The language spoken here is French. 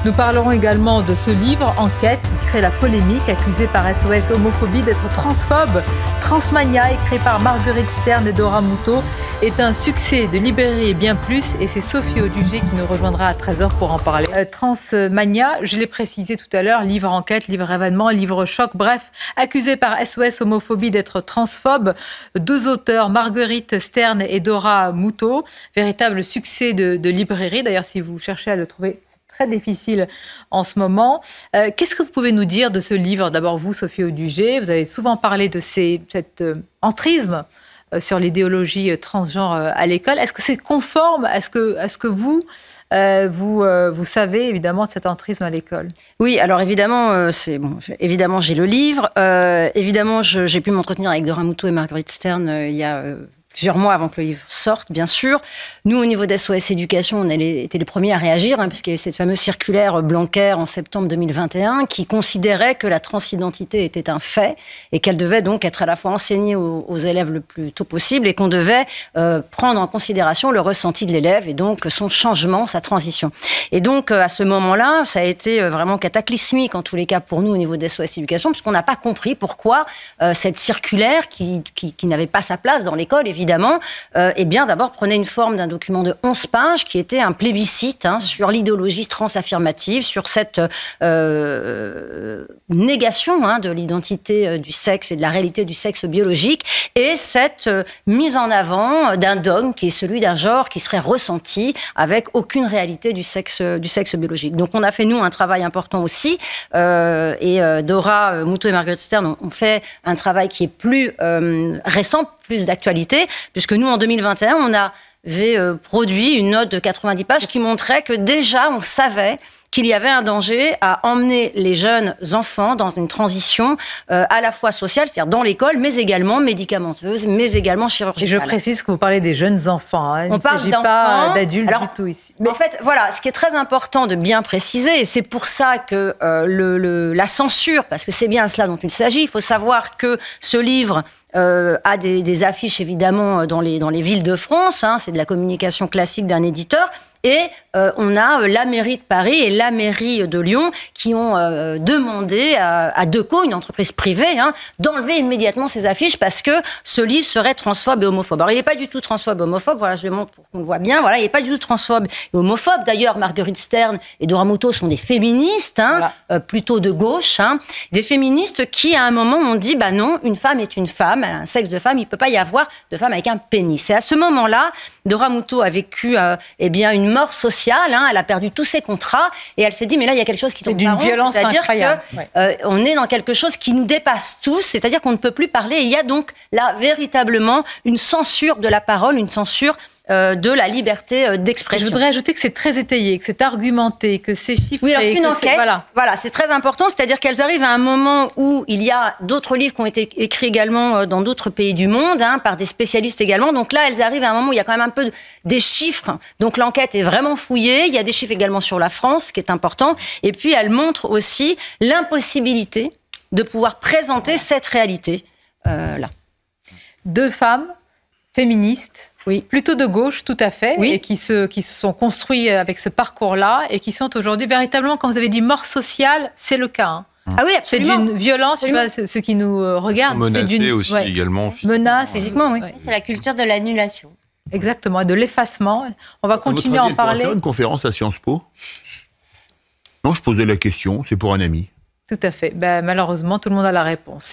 Nous parlerons également de ce livre, Enquête, qui crée la polémique, accusé par SOS Homophobie d'être transphobe. Transmania, écrit par Marguerite Stern et Dora Muto, est un succès de librairie et bien plus. Et c'est Sophie Audugé qui nous rejoindra à 13h pour en parler. Transmania, je l'ai précisé tout à l'heure, livre enquête, livre événement, livre choc, bref, accusé par SOS Homophobie d'être transphobe. 2 auteurs, Marguerite Stern et Dora Muto. Véritable succès de librairie. D'ailleurs, si vous cherchez à le trouver, très difficile en ce moment. Qu'est-ce que vous pouvez nous dire de ce livre? D'abord, vous, Sophie Audugé, vous avez souvent parlé de cet entrisme sur l'idéologie transgenre à l'école. Est-ce que c'est conforme à ce que vous savez, évidemment, de cet entrisme à l'école? Oui, alors évidemment, évidemment j'ai le livre. Évidemment, j'ai pu m'entretenir avec Dora Muto et Marguerite Stern il y a plusieurs mois avant que le livre sorte, bien sûr. Nous, au niveau d'SOS Éducation, on était les premiers à réagir, puisqu'il y a eu cette fameuse circulaire Blanquer en septembre 2021 qui considérait que la transidentité était un fait et qu'elle devait donc être à la fois enseignée aux élèves le plus tôt possible et qu'on devait prendre en considération le ressenti de l'élève et donc son changement, sa transition. Et donc, à ce moment-là, ça a été vraiment cataclysmique, en tous les cas pour nous, au niveau d'SOS Éducation, puisqu'on n'a pas compris pourquoi cette circulaire qui n'avait pas sa place dans l'école, évidemment, eh bien, d'abord, prenait une forme d'un document de 11 pages qui était un plébiscite sur l'idéologie transaffirmative, sur cette négation de l'identité du sexe et de la réalité du sexe biologique, et cette mise en avant d'un dogme qui est celui d'un genre qui serait ressenti avec aucune réalité du sexe biologique. Donc, on a fait, nous, un travail important aussi, et Dora Muto et Marguerite Stern ont fait un travail qui est plus récent, plus d'actualité, puisque nous, en 2021, on avait produit une note de 90 pages qui montrait que déjà, on savait qu'il y avait un danger à emmener les jeunes enfants dans une transition à la fois sociale, c'est-à-dire dans l'école, mais également médicamenteuse, mais également chirurgicale. Et je précise que vous parlez des jeunes enfants. On parle d'enfants. Pas d'adultes du tout ici. Mais en fait, voilà, ce qui est très important de bien préciser, et c'est pour ça que la censure, parce que c'est bien cela dont il s'agit, il faut savoir que ce livre a des affiches, évidemment, dans les villes de France, c'est de la communication classique d'un éditeur. Et on a la mairie de Paris et la mairie de Lyon qui ont demandé à Deco, une entreprise privée, d'enlever immédiatement ces affiches parce que ce livre serait transphobe et homophobe. Alors, il n'est pas du tout transphobe et homophobe. Voilà, je le montre pour qu'on le voit bien. Voilà, il n'est pas du tout transphobe et homophobe. D'ailleurs, Marguerite Stern et Dora Muto sont des féministes, plutôt de gauche, des féministes qui, à un moment, ont dit, bah non, une femme est une femme, elle a un sexe de femme, il ne peut pas y avoir de femme avec un pénis. Et à ce moment-là, Dora Muto a vécu, une mort sociale, elle a perdu tous ses contrats et elle s'est dit mais là il y a quelque chose qui tombe par rond, c'est-à-dire qu'on est dans quelque chose qui nous dépasse tous, c'est-à-dire qu'on ne peut plus parler et il y a donc là véritablement une censure de la parole, une censure de la liberté d'expression. Je voudrais ajouter que c'est très étayé, que c'est argumenté, que c'est chiffré. Oui, alors c'est une enquête. Voilà, c'est très important, c'est-à-dire qu'elles arrivent à un moment où il y a d'autres livres qui ont été écrits également dans d'autres pays du monde, par des spécialistes également. Donc là, elles arrivent à un moment où il y a quand même un peu des chiffres. Donc l'enquête est vraiment fouillée. Il y a des chiffres également sur la France, ce qui est important. Et puis, elles montrent aussi l'impossibilité de pouvoir présenter cette réalité là. 2 femmes féministes. Oui. Plutôt de gauche, tout à fait, oui. Et qui se sont construits avec ce parcours-là et qui sont aujourd'hui véritablement, comme vous avez dit, mort sociale, c'est le cas. Ah oui, absolument. C'est d'une violence, ceux qui nous regardent. Menacés aussi également. Menace, physiquement, oui. C'est la culture de l'annulation. Exactement, et de l'effacement. On va continuer à en parler. On va faire une conférence à Sciences Po? Non, je posais la question, c'est pour un ami. Tout à fait. Malheureusement, tout le monde a la réponse.